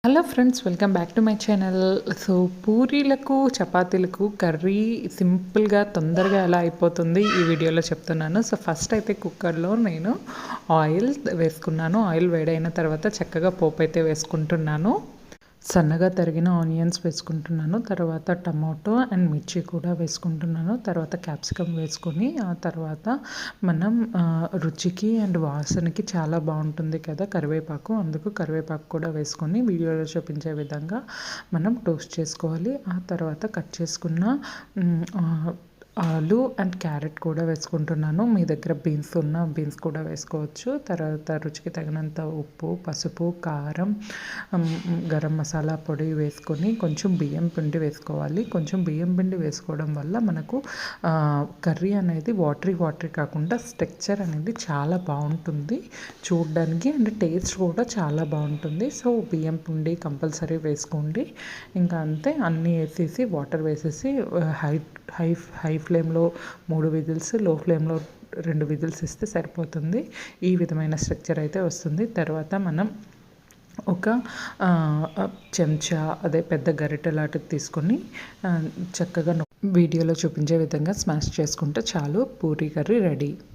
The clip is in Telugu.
Hello friends, welcome back to my channel. So పూరీలకు చపాతీలకు కర్రీ సింపుల్గా తొందరగా ఎలా అయిపోతుంది ఈ వీడియోలో చెప్తున్నాను. సో ఫస్ట్ అయితే కుక్కర్లో నేను ఆయిల్ వేసుకున్నాను. ఆయిల్ వేడైన తర్వాత చక్కగా పోపు అయితే వేసుకుంటున్నాను. సన్నగా తరిగిన ఆనియన్స్ వేసుకుంటున్నాను. తర్వాత టమాటో అండ్ మిర్చి కూడా వేసుకుంటున్నాను. తర్వాత క్యాప్సికమ్ వేసుకొని ఆ తర్వాత మనం రుచికి అండ్ వాసనకి చాలా బాగుంటుంది కదా కరివేపాకు, అందుకు కరివేపాకు కూడా వేసుకొని వీడియోలో చూపించే విధంగా మనం టోస్ట్ చేసుకోవాలి. ఆ తర్వాత కట్ చేసుకున్న ఆలు అండ్ క్యారెట్ కూడా వేసుకుంటున్నాను. మీ దగ్గర బీన్స్ ఉన్న బీన్స్ కూడా వేసుకోవచ్చు. తర్వాత రుచికి తగినంత ఉప్పు, పసుపు, కారం, గరం మసాలా పొడి వేసుకొని కొంచెం బియ్యం పిండి వేసుకోవాలి. కొంచెం బియ్యం పిండి వేసుకోవడం వల్ల మనకు కర్రీ అనేది వాటరీ కాకుండా స్ట్రక్చర్ అనేది చాలా బాగుంటుంది చూడడానికి, అండ్ టేస్ట్ కూడా చాలా బాగుంటుంది. సో బియ్యం పిండి కంపల్సరీ వేసుకోండి. ఇంకా అంతే, అన్నీ వేసేసి వాటర్ వేసేసి హై ఫ్లేమ్లో 3 విజిల్స్, లో ఫ్లేమ్లో 2 విజిల్స్ ఇస్తే సరిపోతుంది. ఈ విధమైన స్ట్రక్చర్ అయితే వస్తుంది. తర్వాత మనం ఒక చెంచా అదే పెద్ద గరిటె లాంటిది తీసుకొని చక్కగా వీడియోలో చూపించే విధంగా స్మాష్ చేసుకుంటే చాలు, పూరీ కర్రీ రెడీ.